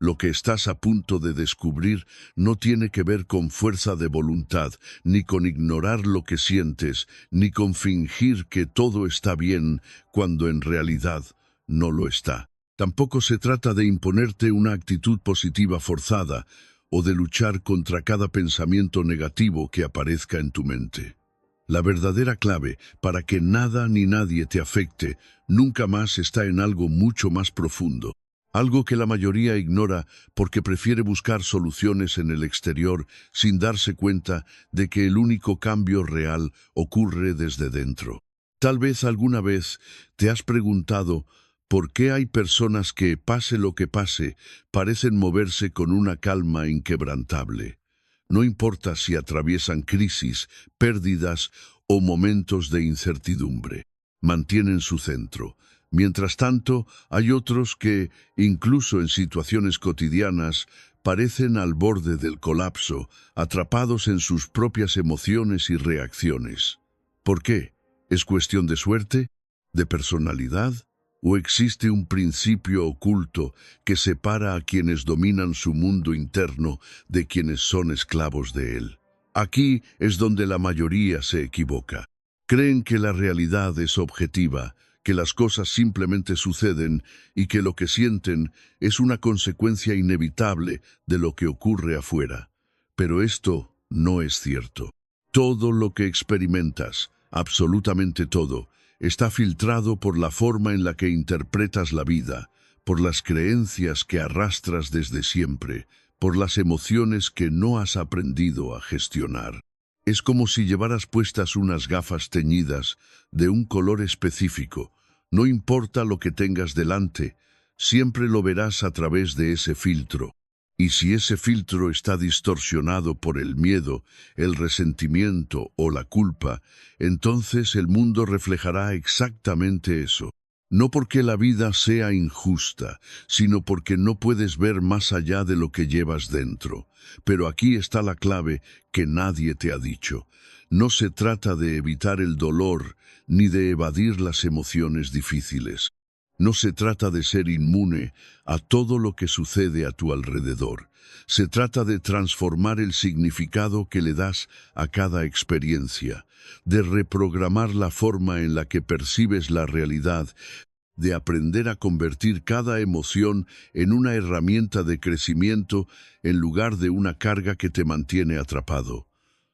Lo que estás a punto de descubrir no tiene que ver con fuerza de voluntad, ni con ignorar lo que sientes, ni con fingir que todo está bien cuando en realidad no lo está. Tampoco se trata de imponerte una actitud positiva forzada o de luchar contra cada pensamiento negativo que aparezca en tu mente. La verdadera clave para que nada ni nadie te afecte nunca más está en algo mucho más profundo. Algo que la mayoría ignora porque prefiere buscar soluciones en el exterior sin darse cuenta de que el único cambio real ocurre desde dentro. Tal vez alguna vez te has preguntado por qué hay personas que, pase lo que pase, parecen moverse con una calma inquebrantable. No importa si atraviesan crisis, pérdidas o momentos de incertidumbre. Mantienen su centro. Mientras tanto, hay otros que, incluso en situaciones cotidianas, parecen al borde del colapso, atrapados en sus propias emociones y reacciones. ¿Por qué? ¿Es cuestión de suerte? ¿De personalidad? ¿O existe un principio oculto que separa a quienes dominan su mundo interno de quienes son esclavos de él? Aquí es donde la mayoría se equivoca. Creen que la realidad es objetiva, que las cosas simplemente suceden y que lo que sienten es una consecuencia inevitable de lo que ocurre afuera. Pero esto no es cierto. Todo lo que experimentas, absolutamente todo, está filtrado por la forma en la que interpretas la vida, por las creencias que arrastras desde siempre, por las emociones que no has aprendido a gestionar. Es como si llevaras puestas unas gafas teñidas de un color específico. No importa lo que tengas delante, siempre lo verás a través de ese filtro. Y si ese filtro está distorsionado por el miedo, el resentimiento o la culpa, entonces el mundo reflejará exactamente eso. No porque la vida sea injusta, sino porque no puedes ver más allá de lo que llevas dentro. Pero aquí está la clave que nadie te ha dicho. No se trata de evitar el dolor ni de evadir las emociones difíciles. No se trata de ser inmune a todo lo que sucede a tu alrededor. Se trata de transformar el significado que le das a cada experiencia, de reprogramar la forma en la que percibes la realidad, de aprender a convertir cada emoción en una herramienta de crecimiento en lugar de una carga que te mantiene atrapado.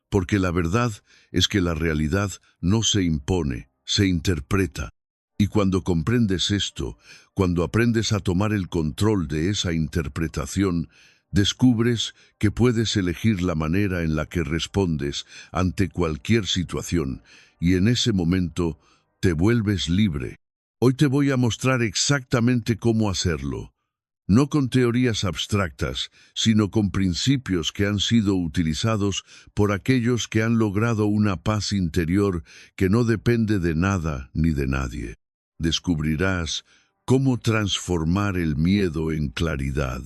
Porque la verdad es que la realidad no se impone, se interpreta. Y cuando comprendes esto, cuando aprendes a tomar el control de esa interpretación, descubres que puedes elegir la manera en la que respondes ante cualquier situación, y en ese momento te vuelves libre. Hoy te voy a mostrar exactamente cómo hacerlo. No con teorías abstractas, sino con principios que han sido utilizados por aquellos que han logrado una paz interior que no depende de nada ni de nadie. Descubrirás cómo transformar el miedo en claridad,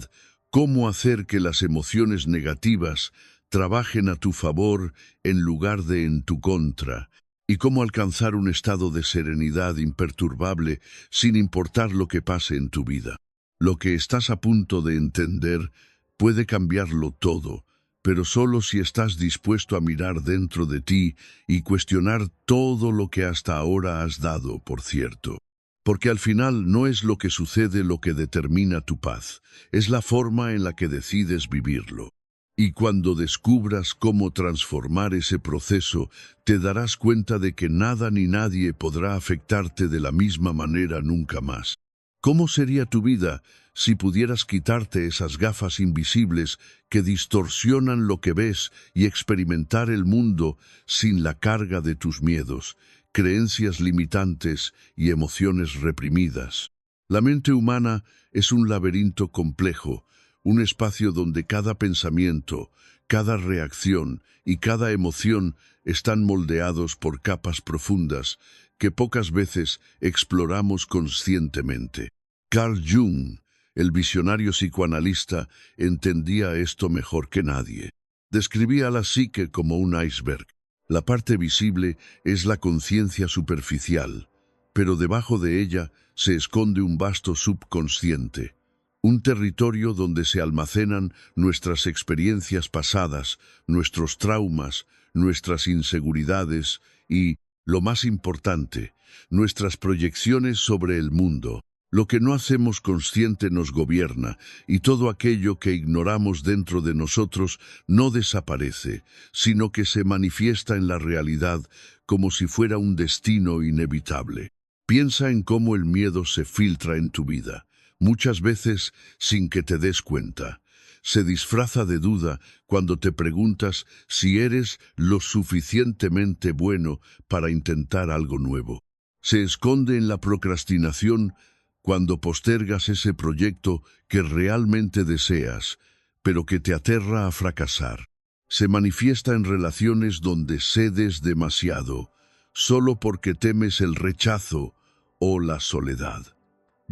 cómo hacer que las emociones negativas trabajen a tu favor en lugar de en tu contra, y cómo alcanzar un estado de serenidad imperturbable sin importar lo que pase en tu vida. Lo que estás a punto de entender puede cambiarlo todo, pero solo si estás dispuesto a mirar dentro de ti y cuestionar todo lo que hasta ahora has dado por cierto. Porque al final no es lo que sucede lo que determina tu paz, es la forma en la que decides vivirlo. Y cuando descubras cómo transformar ese proceso, te darás cuenta de que nada ni nadie podrá afectarte de la misma manera nunca más. ¿Cómo sería tu vida si pudieras quitarte esas gafas invisibles que distorsionan lo que ves y experimentar el mundo sin la carga de tus miedos, creencias limitantes y emociones reprimidas? La mente humana es un laberinto complejo, un espacio donde cada pensamiento, cada reacción y cada emoción están moldeados por capas profundas que pocas veces exploramos conscientemente. Carl Jung, el visionario psicoanalista, entendía esto mejor que nadie. Describía la psique como un iceberg. La parte visible es la conciencia superficial, pero debajo de ella se esconde un vasto subconsciente. un territorio donde se almacenan nuestras experiencias pasadas, nuestros traumas, nuestras inseguridades y, lo más importante, nuestras proyecciones sobre el mundo. Lo que no hacemos consciente nos gobierna, y todo aquello que ignoramos dentro de nosotros no desaparece, sino que se manifiesta en la realidad como si fuera un destino inevitable. Piensa en cómo el miedo se filtra en tu vida, muchas veces sin que te des cuenta. Se disfraza de duda cuando te preguntas si eres lo suficientemente bueno para intentar algo nuevo. Se esconde en la procrastinación cuando postergas ese proyecto que realmente deseas, pero que te aterra a fracasar. Se manifiesta en relaciones donde cedes demasiado, solo porque temes el rechazo o la soledad.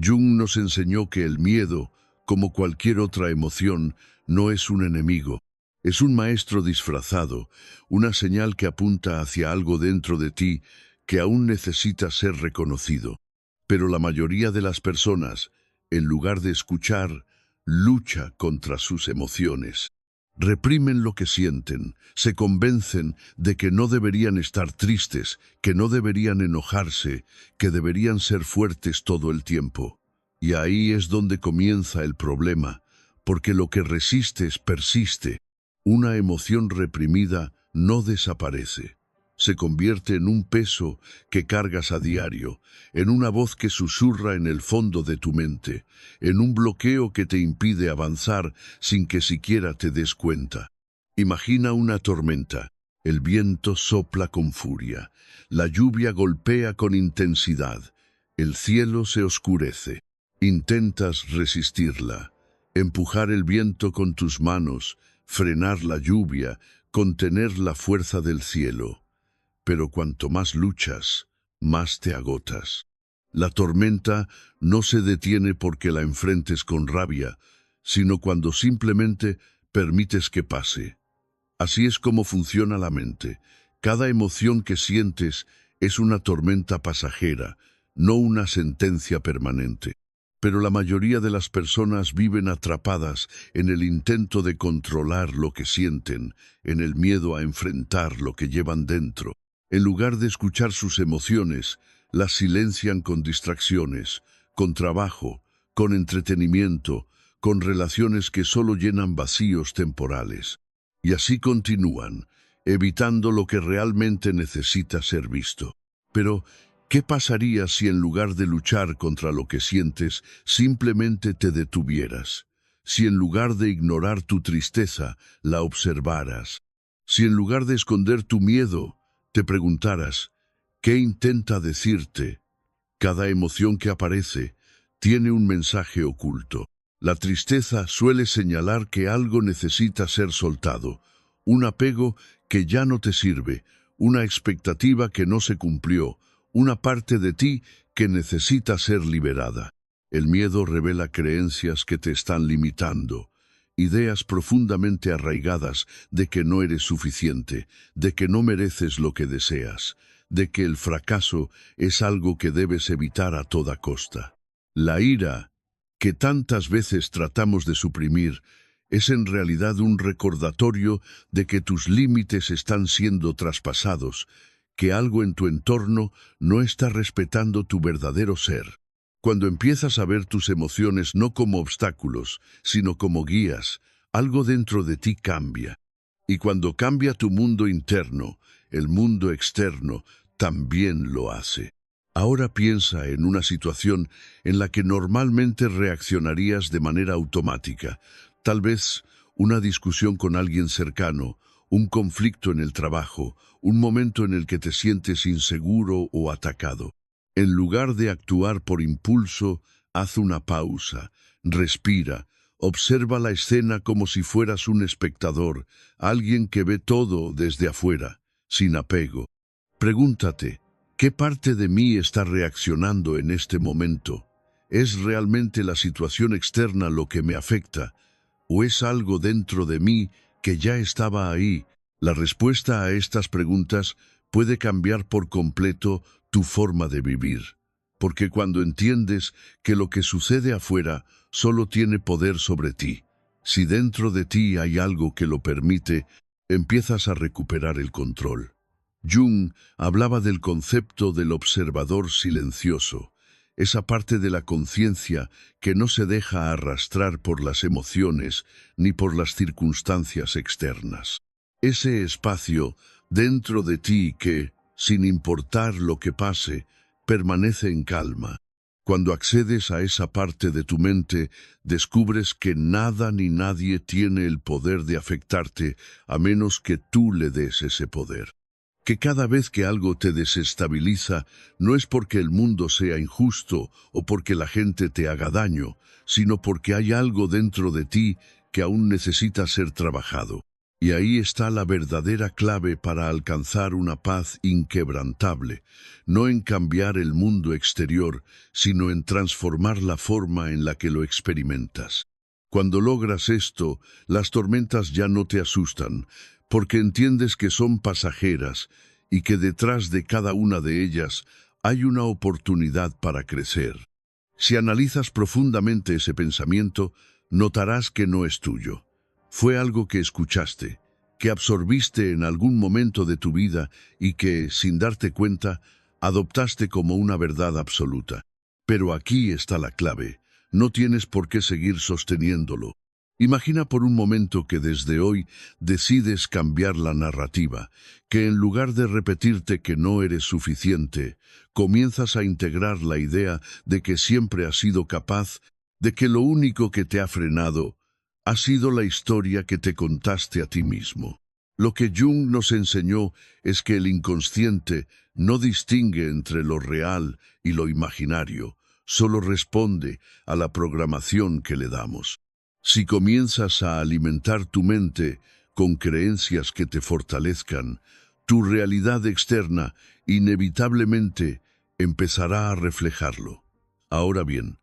Jung nos enseñó que el miedo, como cualquier otra emoción, no es un enemigo. Es un maestro disfrazado, una señal que apunta hacia algo dentro de ti que aún necesita ser reconocido. Pero la mayoría de las personas, en lugar de escuchar, lucha contra sus emociones. Reprimen lo que sienten, se convencen de que no deberían estar tristes, que no deberían enojarse, que deberían ser fuertes todo el tiempo. Y ahí es donde comienza el problema, porque lo que resistes persiste. Una emoción reprimida no desaparece. Se convierte en un peso que cargas a diario, en una voz que susurra en el fondo de tu mente, en un bloqueo que te impide avanzar sin que siquiera te des cuenta. Imagina una tormenta. El viento sopla con furia, la lluvia golpea con intensidad, el cielo se oscurece. Intentas resistirla, empujar el viento con tus manos, frenar la lluvia, contener la fuerza del cielo. Pero cuanto más luchas, más te agotas. La tormenta no se detiene porque la enfrentes con rabia, sino cuando simplemente permites que pase. Así es como funciona la mente. Cada emoción que sientes es una tormenta pasajera, no una sentencia permanente. Pero la mayoría de las personas viven atrapadas en el intento de controlar lo que sienten, en el miedo a enfrentar lo que llevan dentro. En lugar de escuchar sus emociones, las silencian con distracciones, con trabajo, con entretenimiento, con relaciones que solo llenan vacíos temporales. Y así continúan, evitando lo que realmente necesita ser visto. Pero, ¿qué pasaría si en lugar de luchar contra lo que sientes, simplemente te detuvieras? Si en lugar de ignorar tu tristeza, la observaras. Si en lugar de esconder tu miedo, te preguntaras, ¿qué intenta decirte? Cada emoción que aparece tiene un mensaje oculto. La tristeza suele señalar que algo necesita ser soltado, un apego que ya no te sirve, una expectativa que no se cumplió, una parte de ti que necesita ser liberada. El miedo revela creencias que te están limitando, ideas profundamente arraigadas de que no eres suficiente, de que no mereces lo que deseas, de que el fracaso es algo que debes evitar a toda costa. La ira, que tantas veces tratamos de suprimir, es en realidad un recordatorio de que tus límites están siendo traspasados, que algo en tu entorno no está respetando tu verdadero ser. Cuando empiezas a ver tus emociones no como obstáculos, sino como guías, algo dentro de ti cambia. Y cuando cambia tu mundo interno, el mundo externo también lo hace. Ahora piensa en una situación en la que normalmente reaccionarías de manera automática. Tal vez una discusión con alguien cercano, un conflicto en el trabajo, un momento en el que te sientes inseguro o atacado. En lugar de actuar por impulso, haz una pausa, respira, observa la escena como si fueras un espectador, alguien que ve todo desde afuera, sin apego. Pregúntate, ¿qué parte de mí está reaccionando en este momento? ¿Es realmente la situación externa lo que me afecta? ¿O es algo dentro de mí que ya estaba ahí? La respuesta a estas preguntas puede cambiar por completo tu forma de vivir. Porque cuando entiendes que lo que sucede afuera solo tiene poder sobre ti. Si dentro de ti hay algo que lo permite, empiezas a recuperar el control. Jung hablaba del concepto del observador silencioso, esa parte de la conciencia que no se deja arrastrar por las emociones ni por las circunstancias externas. Ese espacio dentro de ti que, sin importar lo que pase, permanece en calma. Cuando accedes a esa parte de tu mente, descubres que nada ni nadie tiene el poder de afectarte a menos que tú le des ese poder. Que cada vez que algo te desestabiliza, no es porque el mundo sea injusto o porque la gente te haga daño, sino porque hay algo dentro de ti que aún necesita ser trabajado. Y ahí está la verdadera clave para alcanzar una paz inquebrantable, no en cambiar el mundo exterior, sino en transformar la forma en la que lo experimentas. Cuando logras esto, las tormentas ya no te asustan, porque entiendes que son pasajeras y que detrás de cada una de ellas hay una oportunidad para crecer. Si analizas profundamente ese pensamiento, notarás que no es tuyo. Fue algo que escuchaste, que absorbiste en algún momento de tu vida y que, sin darte cuenta, adoptaste como una verdad absoluta. Pero aquí está la clave. No tienes por qué seguir sosteniéndolo. Imagina por un momento que desde hoy decides cambiar la narrativa, que en lugar de repetirte que no eres suficiente, comienzas a integrar la idea de que siempre has sido capaz, de que lo único que te ha frenado ha sido la historia que te contaste a ti mismo. Lo que Jung nos enseñó es que el inconsciente no distingue entre lo real y lo imaginario, solo responde a la programación que le damos. Si comienzas a alimentar tu mente con creencias que te fortalezcan, tu realidad externa inevitablemente empezará a reflejarlo. Ahora bien,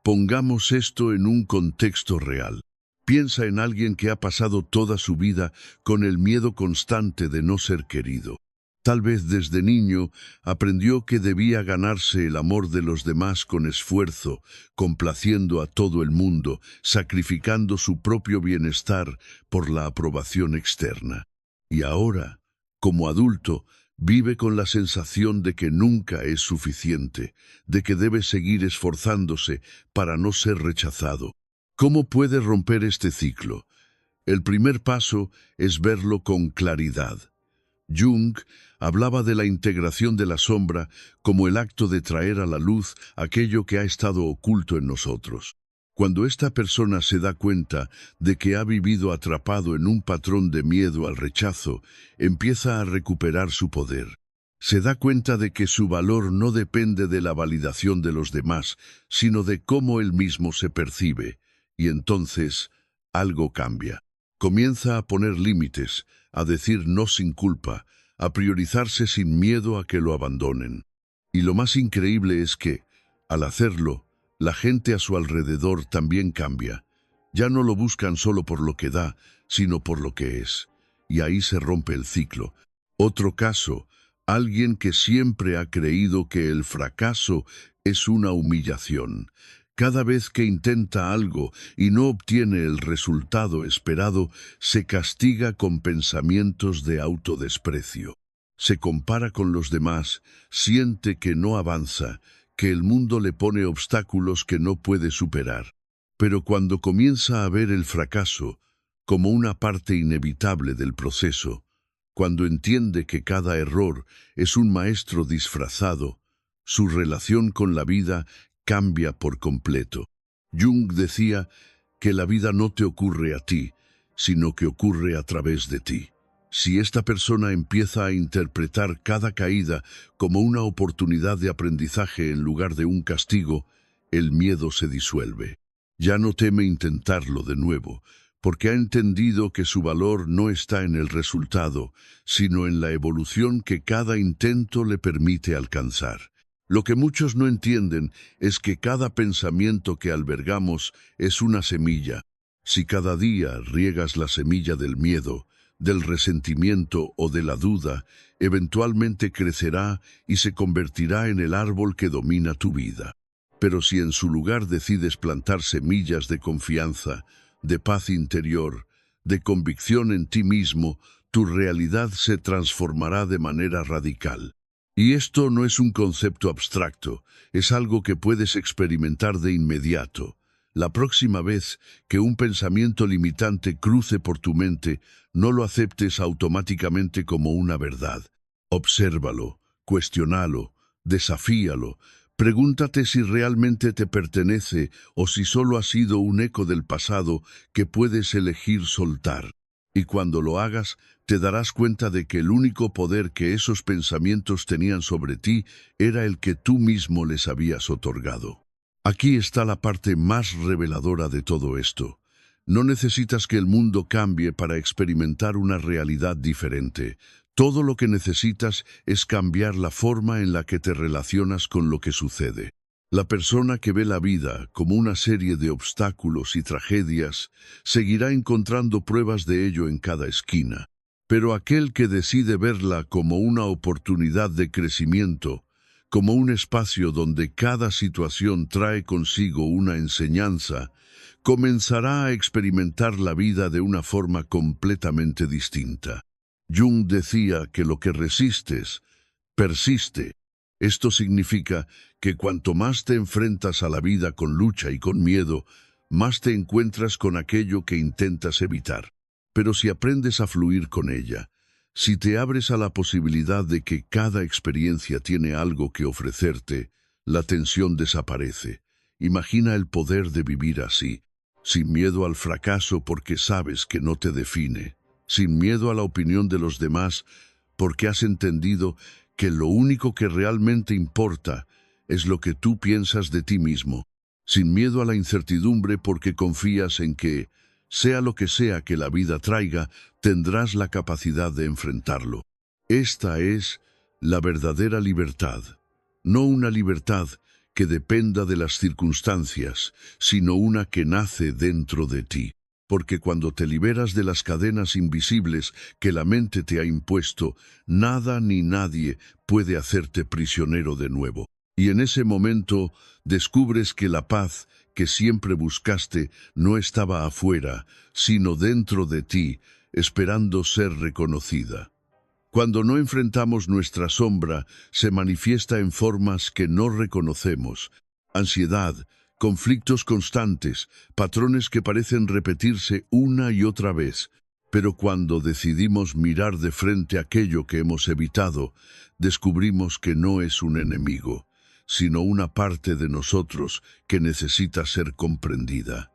pongamos esto en un contexto real. Piensa en alguien que ha pasado toda su vida con el miedo constante de no ser querido. Tal vez desde niño aprendió que debía ganarse el amor de los demás con esfuerzo, complaciendo a todo el mundo, sacrificando su propio bienestar por la aprobación externa. Y ahora, como adulto, vive con la sensación de que nunca es suficiente, de que debe seguir esforzándose para no ser rechazado. ¿Cómo puede romper este ciclo? El primer paso es verlo con claridad. Jung hablaba de la integración de la sombra como el acto de traer a la luz aquello que ha estado oculto en nosotros. Cuando esta persona se da cuenta de que ha vivido atrapado en un patrón de miedo al rechazo, empieza a recuperar su poder. Se da cuenta de que su valor no depende de la validación de los demás, sino de cómo él mismo se percibe. Y entonces, algo cambia. Comienza a poner límites, a decir no sin culpa, a priorizarse sin miedo a que lo abandonen. Y lo más increíble es que, al hacerlo, la gente a su alrededor también cambia. Ya no lo buscan solo por lo que da, sino por lo que es. Y ahí se rompe el ciclo. Otro caso, alguien que siempre ha creído que el fracaso es una humillación. Cada vez que intenta algo y no obtiene el resultado esperado, se castiga con pensamientos de autodesprecio. Se compara con los demás, siente que no avanza, que el mundo le pone obstáculos que no puede superar. Pero cuando comienza a ver el fracaso como una parte inevitable del proceso, cuando entiende que cada error es un maestro disfrazado, su relación con la vida cambia por completo. Jung decía que la vida no te ocurre a ti, sino que ocurre a través de ti. Si esta persona empieza a interpretar cada caída como una oportunidad de aprendizaje en lugar de un castigo, el miedo se disuelve. Ya no teme intentarlo de nuevo, porque ha entendido que su valor no está en el resultado, sino en la evolución que cada intento le permite alcanzar. Lo que muchos no entienden es que cada pensamiento que albergamos es una semilla. Si cada día riegas la semilla del miedo, del resentimiento o de la duda, eventualmente crecerá y se convertirá en el árbol que domina tu vida. Pero si en su lugar decides plantar semillas de confianza, de paz interior, de convicción en ti mismo, tu realidad se transformará de manera radical. Y esto no es un concepto abstracto, es algo que puedes experimentar de inmediato. La próxima vez que un pensamiento limitante cruce por tu mente, no lo aceptes automáticamente como una verdad. Obsérvalo, cuestiónalo, desafíalo. Pregúntate si realmente te pertenece o si solo ha sido un eco del pasado que puedes elegir soltar. Y cuando lo hagas, te darás cuenta de que el único poder que esos pensamientos tenían sobre ti era el que tú mismo les habías otorgado. Aquí está la parte más reveladora de todo esto. No necesitas que el mundo cambie para experimentar una realidad diferente. Todo lo que necesitas es cambiar la forma en la que te relacionas con lo que sucede. La persona que ve la vida como una serie de obstáculos y tragedias seguirá encontrando pruebas de ello en cada esquina. Pero aquel que decide verla como una oportunidad de crecimiento, como un espacio donde cada situación trae consigo una enseñanza, comenzará a experimentar la vida de una forma completamente distinta. Jung decía que lo que resistes, persiste. Esto significa que cuanto más te enfrentas a la vida con lucha y con miedo, más te encuentras con aquello que intentas evitar. Pero si aprendes a fluir con ella, si te abres a la posibilidad de que cada experiencia tiene algo que ofrecerte, la tensión desaparece. Imagina el poder de vivir así, sin miedo al fracaso porque sabes que no te define, sin miedo a la opinión de los demás porque has entendido que lo único que realmente importa es lo que tú piensas de ti mismo, sin miedo a la incertidumbre porque confías en que, sea lo que sea que la vida traiga, tendrás la capacidad de enfrentarlo. Esta es la verdadera libertad, no una libertad que dependa de las circunstancias, sino una que nace dentro de ti. Porque cuando te liberas de las cadenas invisibles que la mente te ha impuesto, nada ni nadie puede hacerte prisionero de nuevo. Y en ese momento descubres que la paz que siempre buscaste no estaba afuera, sino dentro de ti, esperando ser reconocida. Cuando no enfrentamos nuestra sombra, se manifiesta en formas que no reconocemos. Ansiedad, conflictos constantes, patrones que parecen repetirse una y otra vez. Pero cuando decidimos mirar de frente aquello que hemos evitado, descubrimos que no es un enemigo, sino una parte de nosotros que necesita ser comprendida.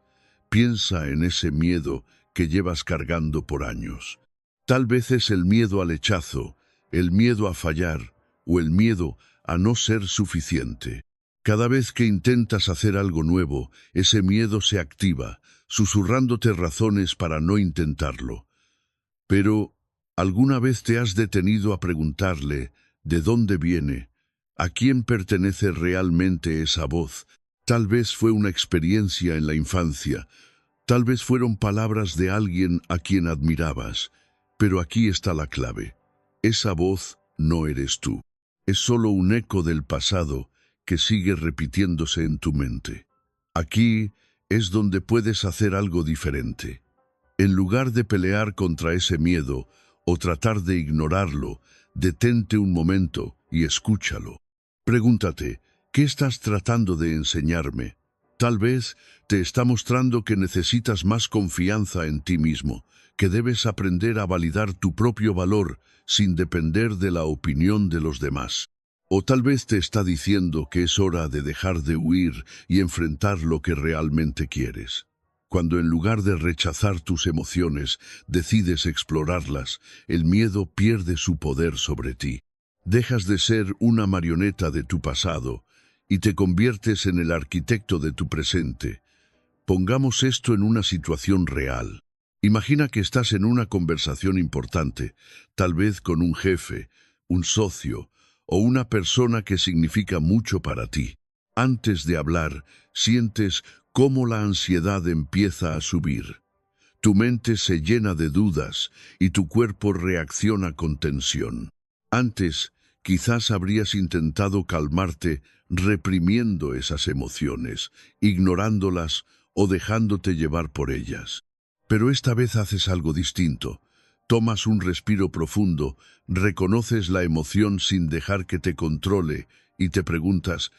Piensa en ese miedo que llevas cargando por años. Tal vez es el miedo al rechazo, el miedo a fallar o el miedo a no ser suficiente. Cada vez que intentas hacer algo nuevo, ese miedo se activa, susurrándote razones para no intentarlo. Pero, ¿alguna vez te has detenido a preguntarle de dónde viene? ¿A quién pertenece realmente esa voz? Tal vez fue una experiencia en la infancia, tal vez fueron palabras de alguien a quien admirabas. Pero aquí está la clave. Esa voz no eres tú. Es solo un eco del pasado que sigue repitiéndose en tu mente. Aquí es donde puedes hacer algo diferente. En lugar de pelear contra ese miedo o tratar de ignorarlo, detente un momento y escúchalo. Pregúntate, ¿qué estás tratando de enseñarme? Tal vez te está mostrando que necesitas más confianza en ti mismo, que debes aprender a validar tu propio valor sin depender de la opinión de los demás. O tal vez te está diciendo que es hora de dejar de huir y enfrentar lo que realmente quieres. Cuando en lugar de rechazar tus emociones, decides explorarlas, el miedo pierde su poder sobre ti. Dejas de ser una marioneta de tu pasado y te conviertes en el arquitecto de tu presente. Pongamos esto en una situación real. Imagina que estás en una conversación importante, tal vez con un jefe, un socio o una persona que significa mucho para ti. Antes de hablar, sientes cómo la ansiedad empieza a subir. Tu mente se llena de dudas y tu cuerpo reacciona con tensión. Antes, quizás habrías intentado calmarte reprimiendo esas emociones, ignorándolas o dejándote llevar por ellas. Pero esta vez haces algo distinto. Tomas un respiro profundo, reconoces la emoción sin dejar que te controle y te preguntas,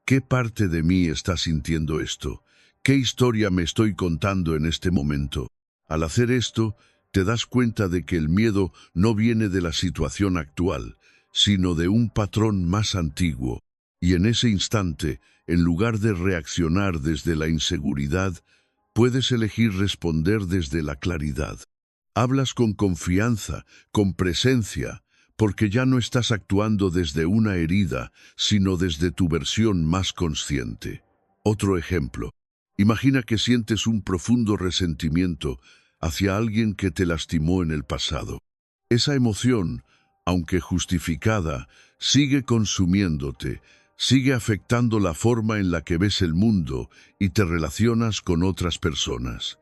¿qué parte de mí está sintiendo esto? ¿Qué historia me estoy contando en este momento? Al hacer esto, te das cuenta de que el miedo no viene de la situación actual, sino de un patrón más antiguo. Y en ese instante, en lugar de reaccionar desde la inseguridad, puedes elegir responder desde la claridad. Hablas con confianza, con presencia, porque ya no estás actuando desde una herida, sino desde tu versión más consciente. Otro ejemplo. Imagina que sientes un profundo resentimiento hacia alguien que te lastimó en el pasado. Esa emoción, aunque justificada, sigue consumiéndote, sigue afectando la forma en la que ves el mundo y te relacionas con otras personas.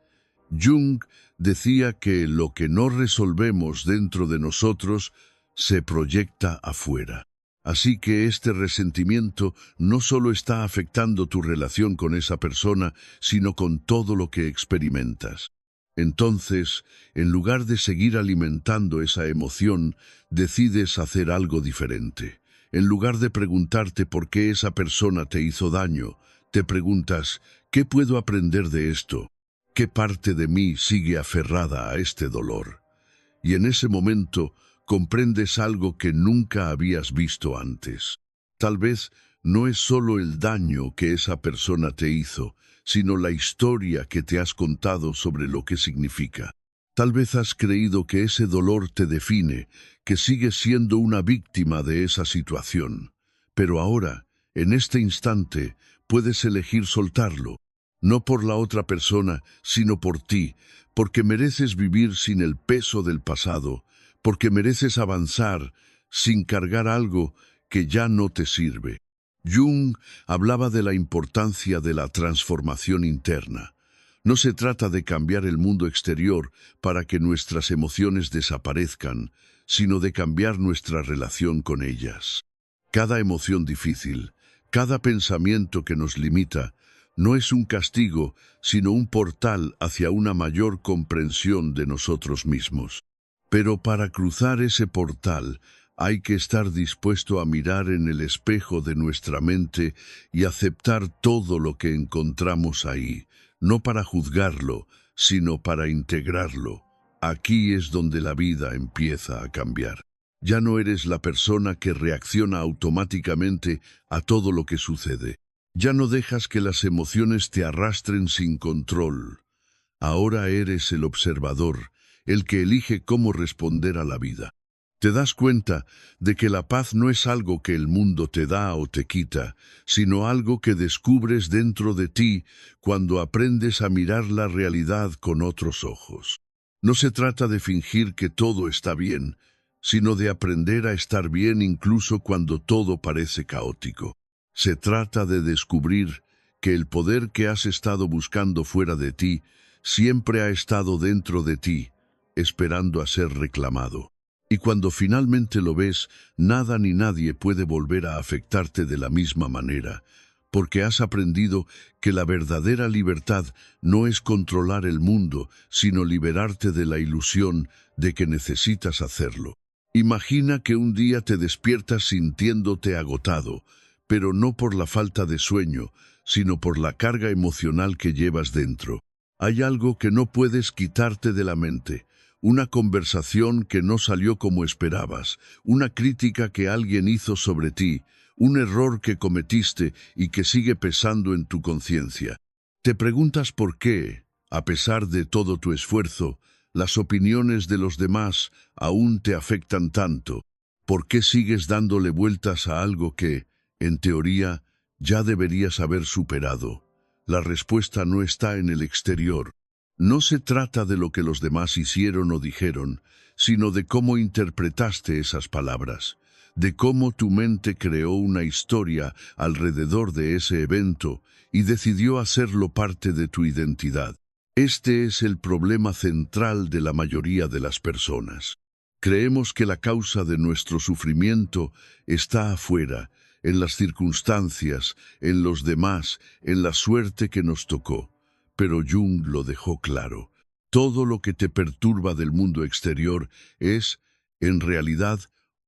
Jung decía que lo que no resolvemos dentro de nosotros se proyecta afuera. Así que este resentimiento no solo está afectando tu relación con esa persona, sino con todo lo que experimentas. Entonces, en lugar de seguir alimentando esa emoción, decides hacer algo diferente. En lugar de preguntarte por qué esa persona te hizo daño, te preguntas, ¿qué puedo aprender de esto? ¿Qué parte de mí sigue aferrada a este dolor? Y en ese momento comprendes algo que nunca habías visto antes. Tal vez no es solo el daño que esa persona te hizo, sino la historia que te has contado sobre lo que significa. Tal vez has creído que ese dolor te define, que sigues siendo una víctima de esa situación. Pero ahora, en este instante, puedes elegir soltarlo. No por la otra persona, sino por ti, porque mereces vivir sin el peso del pasado, porque mereces avanzar sin cargar algo que ya no te sirve. Jung hablaba de la importancia de la transformación interna. No se trata de cambiar el mundo exterior para que nuestras emociones desaparezcan, sino de cambiar nuestra relación con ellas. Cada emoción difícil, cada pensamiento que nos limita, no es un castigo, sino un portal hacia una mayor comprensión de nosotros mismos. Pero para cruzar ese portal, hay que estar dispuesto a mirar en el espejo de nuestra mente y aceptar todo lo que encontramos ahí, no para juzgarlo, sino para integrarlo. Aquí es donde la vida empieza a cambiar. Ya no eres la persona que reacciona automáticamente a todo lo que sucede. Ya no dejas que las emociones te arrastren sin control. Ahora eres el observador, el que elige cómo responder a la vida. Te das cuenta de que la paz no es algo que el mundo te da o te quita, sino algo que descubres dentro de ti cuando aprendes a mirar la realidad con otros ojos. No se trata de fingir que todo está bien, sino de aprender a estar bien incluso cuando todo parece caótico. Se trata de descubrir que el poder que has estado buscando fuera de ti siempre ha estado dentro de ti, esperando a ser reclamado. Y cuando finalmente lo ves, nada ni nadie puede volver a afectarte de la misma manera, porque has aprendido que la verdadera libertad no es controlar el mundo, sino liberarte de la ilusión de que necesitas hacerlo. Imagina que un día te despiertas sintiéndote agotado, pero no por la falta de sueño, sino por la carga emocional que llevas dentro. Hay algo que no puedes quitarte de la mente. Una conversación que no salió como esperabas, una crítica que alguien hizo sobre ti, un error que cometiste y que sigue pesando en tu conciencia. Te preguntas por qué, a pesar de todo tu esfuerzo, las opiniones de los demás aún te afectan tanto. ¿Por qué sigues dándole vueltas a algo que, en teoría, ya deberías haber superado? La respuesta no está en el exterior. No se trata de lo que los demás hicieron o dijeron, sino de cómo interpretaste esas palabras, de cómo tu mente creó una historia alrededor de ese evento y decidió hacerlo parte de tu identidad. Este es el problema central de la mayoría de las personas. Creemos que la causa de nuestro sufrimiento está afuera, en las circunstancias, en los demás, en la suerte que nos tocó. Pero Jung lo dejó claro. Todo lo que te perturba del mundo exterior es, en realidad,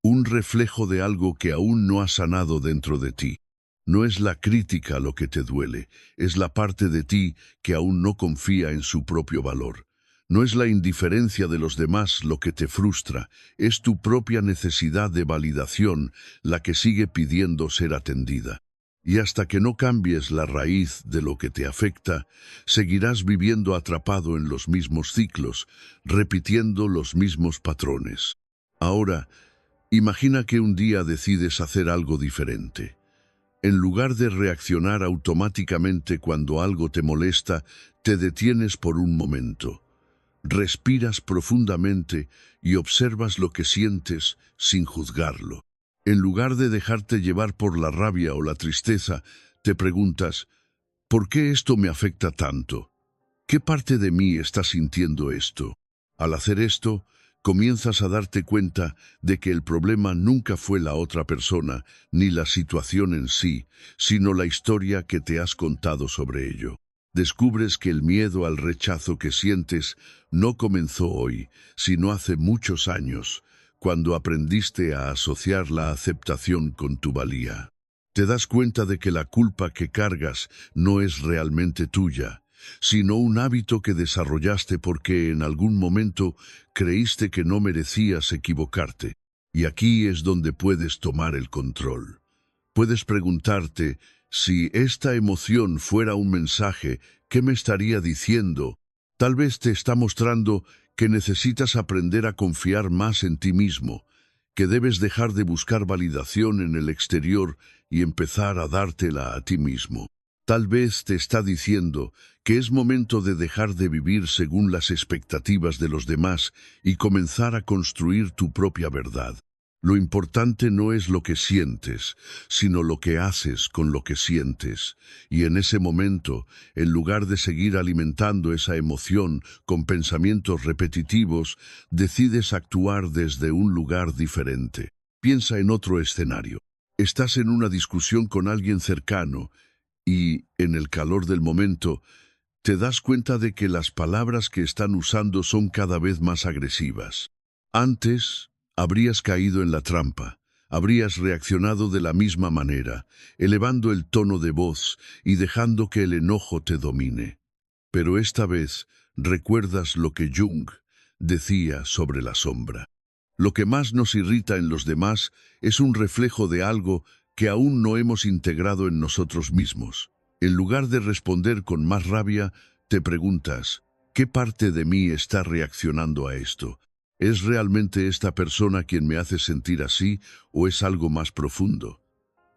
un reflejo de algo que aún no ha sanado dentro de ti. No es la crítica lo que te duele, es la parte de ti que aún no confía en su propio valor. No es la indiferencia de los demás lo que te frustra, es tu propia necesidad de validación la que sigue pidiendo ser atendida. Y hasta que no cambies la raíz de lo que te afecta, seguirás viviendo atrapado en los mismos ciclos, repitiendo los mismos patrones. Ahora, imagina que un día decides hacer algo diferente. En lugar de reaccionar automáticamente cuando algo te molesta, te detienes por un momento. Respiras profundamente y observas lo que sientes sin juzgarlo. En lugar de dejarte llevar por la rabia o la tristeza, te preguntas, ¿por qué esto me afecta tanto? ¿Qué parte de mí está sintiendo esto? Al hacer esto, comienzas a darte cuenta de que el problema nunca fue la otra persona ni la situación en sí, sino la historia que te has contado sobre ello. Descubres que el miedo al rechazo que sientes no comenzó hoy, sino hace muchos años, cuando aprendiste a asociar la aceptación con tu valía. Te das cuenta de que la culpa que cargas no es realmente tuya, sino un hábito que desarrollaste porque en algún momento creíste que no merecías equivocarte. Y aquí es donde puedes tomar el control. Puedes preguntarte, si esta emoción fuera un mensaje, ¿qué me estaría diciendo? Tal vez te está mostrando que necesitas aprender a confiar más en ti mismo, que debes dejar de buscar validación en el exterior y empezar a dártela a ti mismo. Tal vez te está diciendo que es momento de dejar de vivir según las expectativas de los demás y comenzar a construir tu propia verdad. Lo importante no es lo que sientes, sino lo que haces con lo que sientes. Y en ese momento, en lugar de seguir alimentando esa emoción con pensamientos repetitivos, decides actuar desde un lugar diferente. Piensa en otro escenario. Estás en una discusión con alguien cercano y, en el calor del momento, te das cuenta de que las palabras que están usando son cada vez más agresivas. Antes, habrías caído en la trampa, habrías reaccionado de la misma manera, elevando el tono de voz y dejando que el enojo te domine. Pero esta vez recuerdas lo que Jung decía sobre la sombra. Lo que más nos irrita en los demás es un reflejo de algo que aún no hemos integrado en nosotros mismos. En lugar de responder con más rabia, te preguntas, ¿qué parte de mí está reaccionando a esto? ¿Es realmente esta persona quien me hace sentir así o es algo más profundo?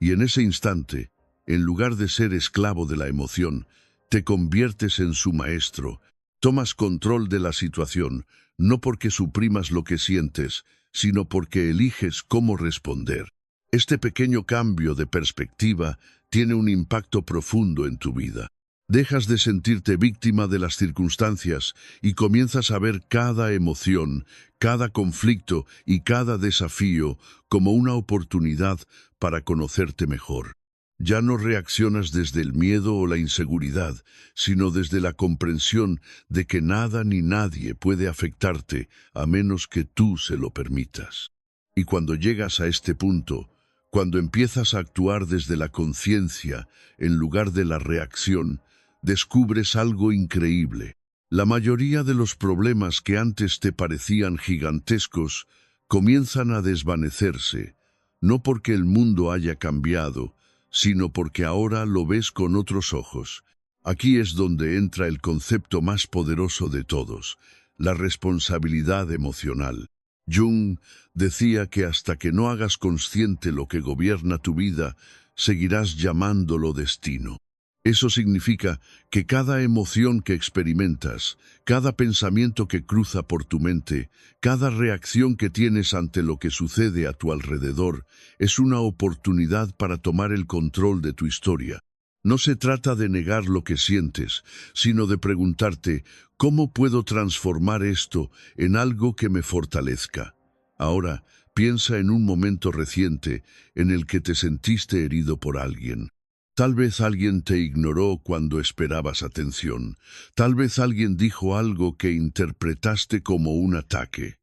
Y en ese instante, en lugar de ser esclavo de la emoción, te conviertes en su maestro, tomas control de la situación, no porque suprimas lo que sientes, sino porque eliges cómo responder. Este pequeño cambio de perspectiva tiene un impacto profundo en tu vida. Dejas de sentirte víctima de las circunstancias y comienzas a ver cada emoción, cada conflicto y cada desafío como una oportunidad para conocerte mejor. Ya no reaccionas desde el miedo o la inseguridad, sino desde la comprensión de que nada ni nadie puede afectarte a menos que tú se lo permitas. Y cuando llegas a este punto, cuando empiezas a actuar desde la conciencia en lugar de la reacción, descubres algo increíble. La mayoría de los problemas que antes te parecían gigantescos comienzan a desvanecerse, no porque el mundo haya cambiado, sino porque ahora lo ves con otros ojos. Aquí es donde entra el concepto más poderoso de todos, la responsabilidad emocional. Jung decía que hasta que no hagas consciente lo que gobierna tu vida, seguirás llamándolo destino. Eso significa que cada emoción que experimentas, cada pensamiento que cruza por tu mente, cada reacción que tienes ante lo que sucede a tu alrededor, es una oportunidad para tomar el control de tu historia. No se trata de negar lo que sientes, sino de preguntarte, ¿cómo puedo transformar esto en algo que me fortalezca? Ahora, piensa en un momento reciente en el que te sentiste herido por alguien. Tal vez alguien te ignoró cuando esperabas atención. Tal vez alguien dijo algo que interpretaste como un ataque.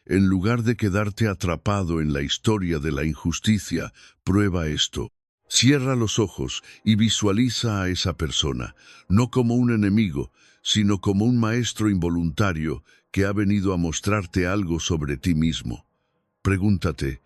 En lugar de quedarte atrapado en la historia de la injusticia, prueba esto. Cierra los ojos y visualiza a esa persona, no como un enemigo, sino como un maestro involuntario que ha venido a mostrarte algo sobre ti mismo. Pregúntate,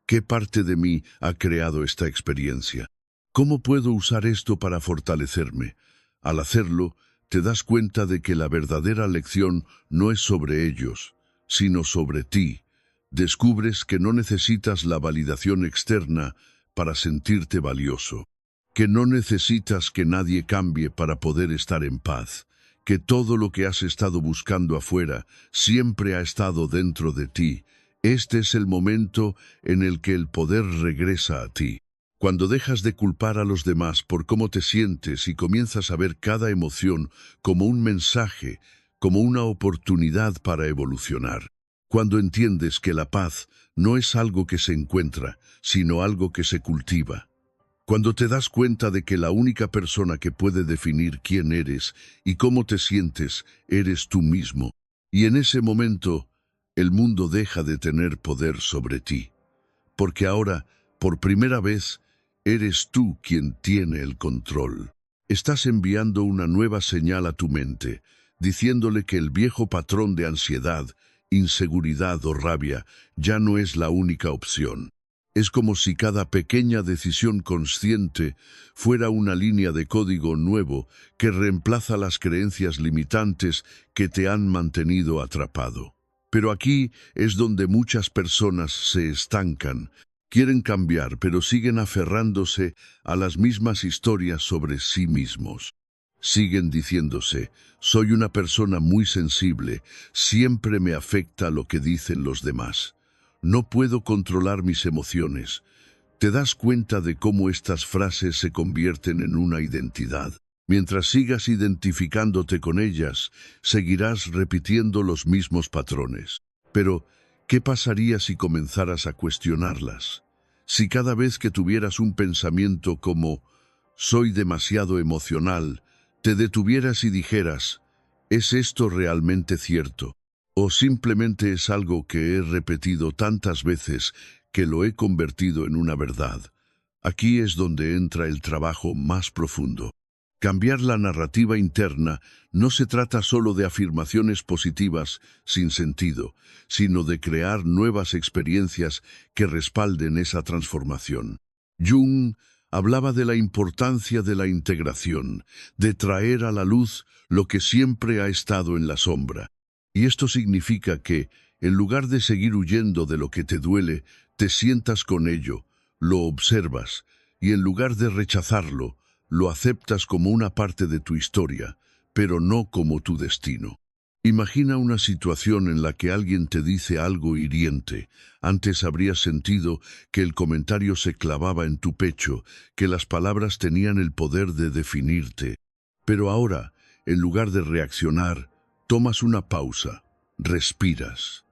¿qué parte de mí ha creado esta experiencia? ¿Cómo puedo usar esto para fortalecerme? Al hacerlo, te das cuenta de que la verdadera lección no es sobre ellos, sino sobre ti. Descubres que no necesitas la validación externa para sentirte valioso, que no necesitas que nadie cambie para poder estar en paz, que todo lo que has estado buscando afuera siempre ha estado dentro de ti. Este es el momento en el que el poder regresa a ti. Cuando dejas de culpar a los demás por cómo te sientes y comienzas a ver cada emoción como un mensaje, como una oportunidad para evolucionar. Cuando entiendes que la paz no es algo que se encuentra, sino algo que se cultiva. Cuando te das cuenta de que la única persona que puede definir quién eres y cómo te sientes eres tú mismo. Y en ese momento, el mundo deja de tener poder sobre ti. Porque ahora, por primera vez, eres tú quien tiene el control. Estás enviando una nueva señal a tu mente, diciéndole que el viejo patrón de ansiedad, inseguridad o rabia ya no es la única opción. Es como si cada pequeña decisión consciente fuera una línea de código nuevo que reemplaza las creencias limitantes que te han mantenido atrapado. Pero aquí es donde muchas personas se estancan. Quieren cambiar, pero siguen aferrándose a las mismas historias sobre sí mismos. Siguen diciéndose, soy una persona muy sensible, siempre me afecta lo que dicen los demás. No puedo controlar mis emociones. Te das cuenta de cómo estas frases se convierten en una identidad. Mientras sigas identificándote con ellas, seguirás repitiendo los mismos patrones. Pero, ¿qué pasaría si comenzaras a cuestionarlas? Si cada vez que tuvieras un pensamiento como «soy demasiado emocional», te detuvieras y dijeras «¿es esto realmente cierto?» O simplemente es algo que he repetido tantas veces que lo he convertido en una verdad. Aquí es donde entra el trabajo más profundo. Cambiar la narrativa interna no se trata solo de afirmaciones positivas sin sentido, sino de crear nuevas experiencias que respalden esa transformación. Jung hablaba de la importancia de la integración, de traer a la luz lo que siempre ha estado en la sombra. Y esto significa que, en lugar de seguir huyendo de lo que te duele, te sientas con ello, lo observas, y en lugar de rechazarlo, lo aceptas como una parte de tu historia, pero no como tu destino. Imagina una situación en la que alguien te dice algo hiriente. Antes habrías sentido que el comentario se clavaba en tu pecho, que las palabras tenían el poder de definirte. Pero ahora, en lugar de reaccionar, tomas una pausa, respiras.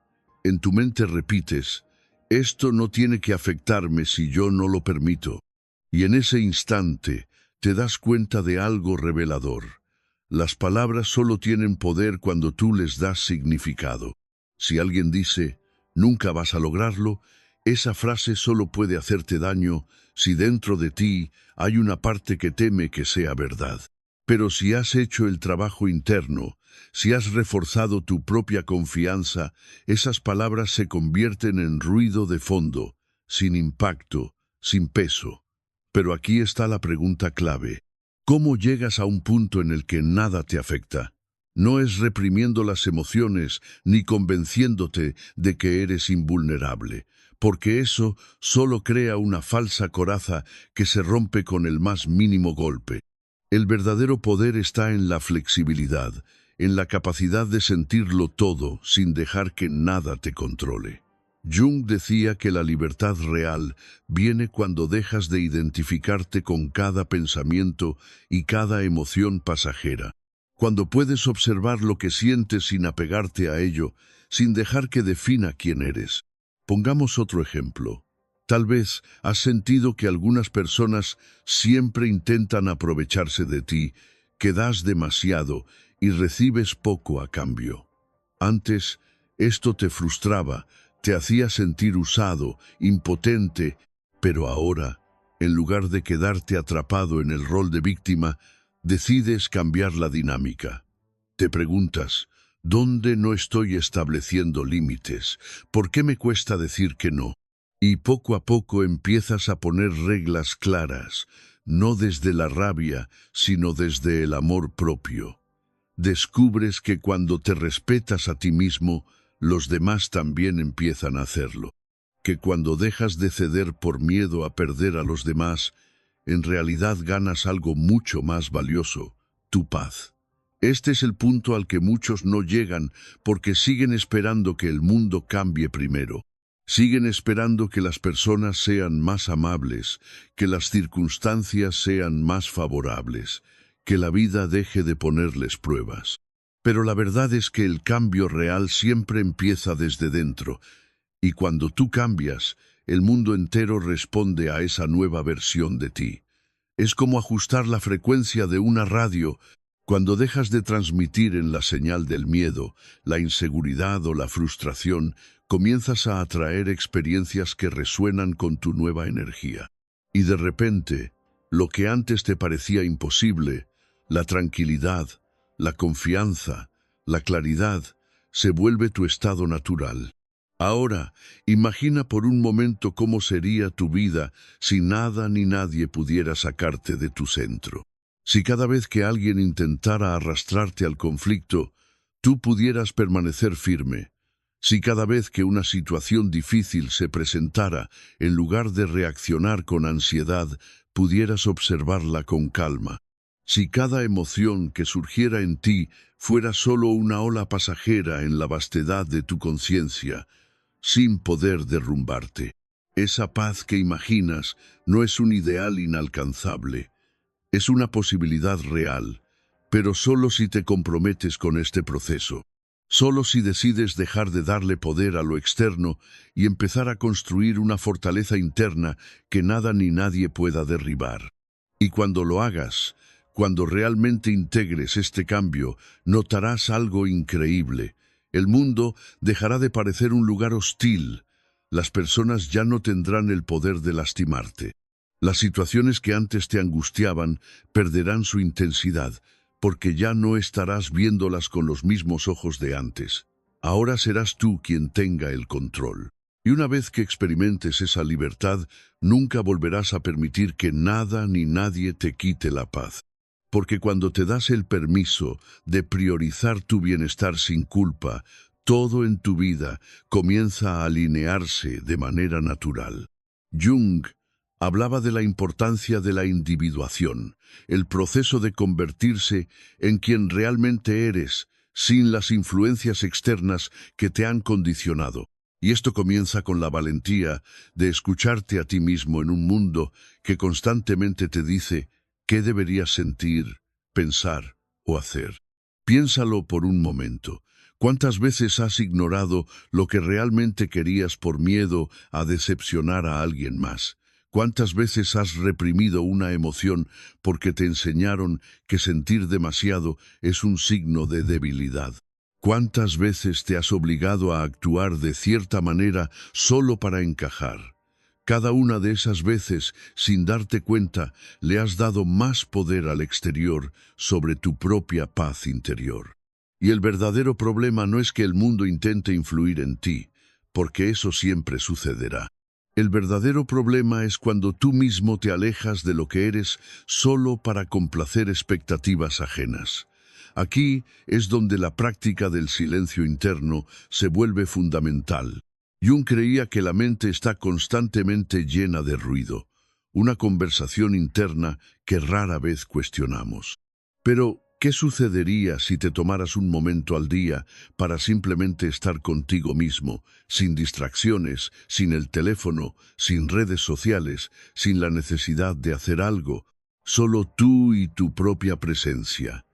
En tu mente repites, esto no tiene que afectarme si yo no lo permito. Y en ese instante te das cuenta de algo revelador. Las palabras solo tienen poder cuando tú les das significado. Si alguien dice, nunca vas a lograrlo, esa frase solo puede hacerte daño si dentro de ti hay una parte que teme que sea verdad. Pero si has hecho el trabajo interno, si has reforzado tu propia confianza, esas palabras se convierten en ruido de fondo, sin impacto, sin peso. Pero aquí está la pregunta clave. ¿Cómo llegas a un punto en el que nada te afecta? No es reprimiendo las emociones ni convenciéndote de que eres invulnerable, porque eso solo crea una falsa coraza que se rompe con el más mínimo golpe. El verdadero poder está en la flexibilidad, en la capacidad de sentirlo todo sin dejar que nada te controle. Jung decía que la libertad real viene cuando dejas de identificarte con cada pensamiento y cada emoción pasajera. Cuando puedes observar lo que sientes sin apegarte a ello, sin dejar que defina quién eres. Pongamos otro ejemplo. Tal vez has sentido que algunas personas siempre intentan aprovecharse de ti, que das demasiado y recibes poco a cambio. Antes, esto te frustraba, te hacía sentir usado, impotente, pero ahora, en lugar de quedarte atrapado en el rol de víctima, decides cambiar la dinámica. Te preguntas, ¿dónde no estoy estableciendo límites? ¿Por qué me cuesta decir que no? Y poco a poco empiezas a poner reglas claras, no desde la rabia, sino desde el amor propio. Descubres que cuando te respetas a ti mismo, los demás también empiezan a hacerlo. Que cuando dejas de ceder por miedo a perder a los demás, en realidad ganas algo mucho más valioso, tu paz. Este es el punto al que muchos no llegan porque siguen esperando que el mundo cambie primero. Siguen esperando que las personas sean más amables, que las circunstancias sean más favorables, que la vida deje de ponerles pruebas. Pero la verdad es que el cambio real siempre empieza desde dentro, y cuando tú cambias, el mundo entero responde a esa nueva versión de ti. Es como ajustar la frecuencia de una radio. Cuando dejas de transmitir en la señal del miedo, la inseguridad o la frustración, comienzas a atraer experiencias que resuenan con tu nueva energía. Y de repente, lo que antes te parecía imposible, la tranquilidad, la confianza, la claridad, se vuelve tu estado natural. Ahora, imagina por un momento cómo sería tu vida si nada ni nadie pudiera sacarte de tu centro. Si cada vez que alguien intentara arrastrarte al conflicto, tú pudieras permanecer firme. Si cada vez que una situación difícil se presentara, en lugar de reaccionar con ansiedad, pudieras observarla con calma. Si cada emoción que surgiera en ti fuera solo una ola pasajera en la vastedad de tu conciencia, sin poder derrumbarte. Esa paz que imaginas no es un ideal inalcanzable, es una posibilidad real, pero solo si te comprometes con este proceso. Solo si decides dejar de darle poder a lo externo y empezar a construir una fortaleza interna que nada ni nadie pueda derribar. Y cuando lo hagas, cuando realmente integres este cambio, notarás algo increíble. El mundo dejará de parecer un lugar hostil. Las personas ya no tendrán el poder de lastimarte. Las situaciones que antes te angustiaban perderán su intensidad, porque ya no estarás viéndolas con los mismos ojos de antes. Ahora serás tú quien tenga el control. Y una vez que experimentes esa libertad, nunca volverás a permitir que nada ni nadie te quite la paz. Porque cuando te das el permiso de priorizar tu bienestar sin culpa, todo en tu vida comienza a alinearse de manera natural. Jung hablaba de la importancia de la individuación, el proceso de convertirse en quien realmente eres, sin las influencias externas que te han condicionado. Y esto comienza con la valentía de escucharte a ti mismo en un mundo que constantemente te dice qué deberías sentir, pensar o hacer. Piénsalo por un momento. ¿Cuántas veces has ignorado lo que realmente querías por miedo a decepcionar a alguien más? ¿Cuántas veces has reprimido una emoción porque te enseñaron que sentir demasiado es un signo de debilidad? ¿Cuántas veces te has obligado a actuar de cierta manera solo para encajar? Cada una de esas veces, sin darte cuenta, le has dado más poder al exterior sobre tu propia paz interior. Y el verdadero problema no es que el mundo intente influir en ti, porque eso siempre sucederá. El verdadero problema es cuando tú mismo te alejas de lo que eres solo para complacer expectativas ajenas. Aquí es donde la práctica del silencio interno se vuelve fundamental. Jung creía que la mente está constantemente llena de ruido, una conversación interna que rara vez cuestionamos. Pero, ¿qué sucedería si te tomaras un momento al día para simplemente estar contigo mismo, sin distracciones, sin el teléfono, sin redes sociales, sin la necesidad de hacer algo, solo tú y tu propia presencia?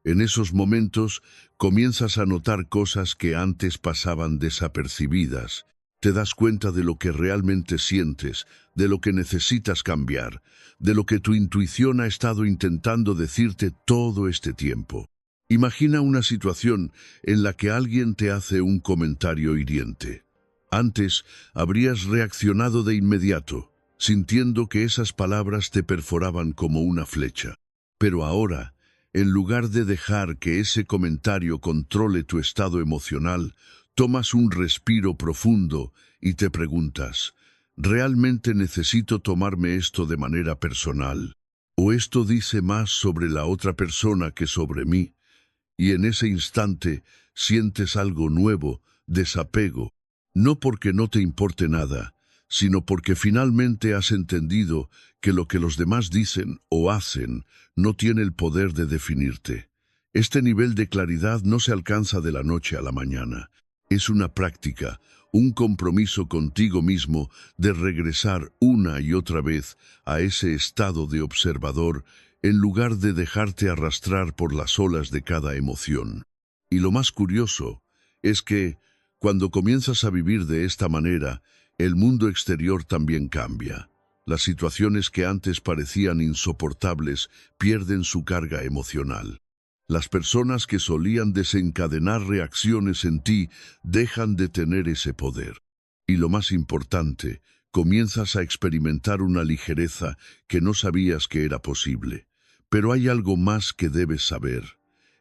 En esos momentos comienzas a notar cosas que antes pasaban desapercibidas, Te das cuenta de lo que realmente sientes, de lo que necesitas cambiar, de lo que tu intuición ha estado intentando decirte todo este tiempo. Imagina una situación en la que alguien te hace un comentario hiriente. Antes habrías reaccionado de inmediato, sintiendo que esas palabras te perforaban como una flecha. Pero ahora, en lugar de dejar que ese comentario controle tu estado emocional, tomas un respiro profundo y te preguntas, ¿realmente necesito tomarme esto de manera personal? ¿O esto dice más sobre la otra persona que sobre mí? Y en ese instante sientes algo nuevo, desapego, no porque no te importe nada, sino porque finalmente has entendido que lo que los demás dicen o hacen no tiene el poder de definirte. Este nivel de claridad no se alcanza de la noche a la mañana. Es una práctica, un compromiso contigo mismo de regresar una y otra vez a ese estado de observador en lugar de dejarte arrastrar por las olas de cada emoción. Y lo más curioso es que, cuando comienzas a vivir de esta manera, el mundo exterior también cambia. Las situaciones que antes parecían insoportables pierden su carga emocional. Las personas que solían desencadenar reacciones en ti dejan de tener ese poder. Y lo más importante, comienzas a experimentar una ligereza que no sabías que era posible. Pero hay algo más que debes saber.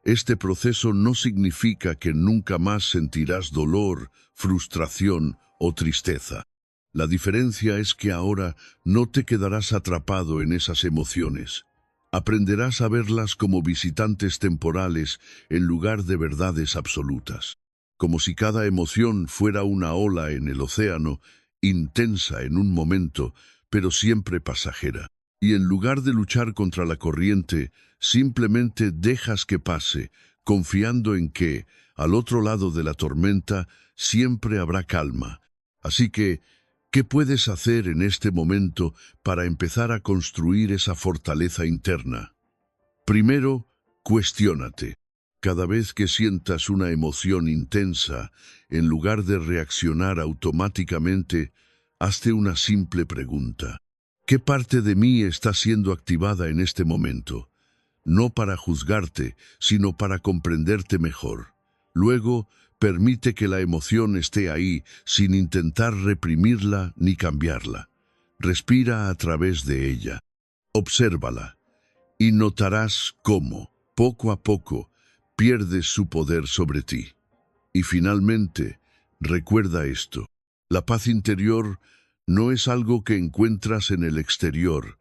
Este proceso no significa que nunca más sentirás dolor, frustración o tristeza. La diferencia es que ahora no te quedarás atrapado en esas emociones. Aprenderás a verlas como visitantes temporales en lugar de verdades absolutas. Como si cada emoción fuera una ola en el océano, intensa en un momento, pero siempre pasajera. Y en lugar de luchar contra la corriente, simplemente dejas que pase, confiando en que, al otro lado de la tormenta, siempre habrá calma. Así que, ¿qué puedes hacer en este momento para empezar a construir esa fortaleza interna? Primero, cuestiónate. Cada vez que sientas una emoción intensa, en lugar de reaccionar automáticamente, hazte una simple pregunta. ¿Qué parte de mí está siendo activada en este momento? No para juzgarte, sino para comprenderte mejor. Luego, permite que la emoción esté ahí sin intentar reprimirla ni cambiarla. Respira a través de ella. Obsérvala y notarás cómo, poco a poco, pierdes su poder sobre ti. Y finalmente, recuerda esto. La paz interior no es algo que encuentras en el exterior,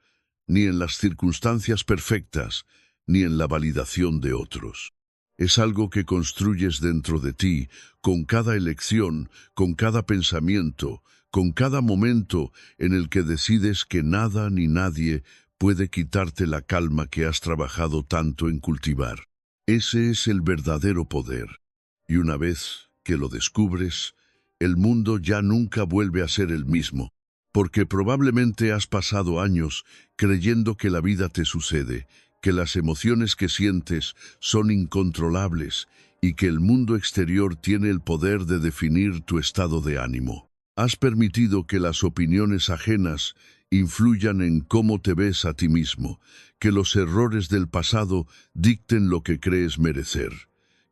ni en las circunstancias perfectas, ni en la validación de otros. Es algo que construyes dentro de ti, con cada elección, con cada pensamiento, con cada momento en el que decides que nada ni nadie puede quitarte la calma que has trabajado tanto en cultivar. Ese es el verdadero poder. Y una vez que lo descubres, el mundo ya nunca vuelve a ser el mismo, porque probablemente has pasado años creyendo que la vida te sucede, que las emociones que sientes son incontrolables y que el mundo exterior tiene el poder de definir tu estado de ánimo. Has permitido que las opiniones ajenas influyan en cómo te ves a ti mismo, que los errores del pasado dicten lo que crees merecer,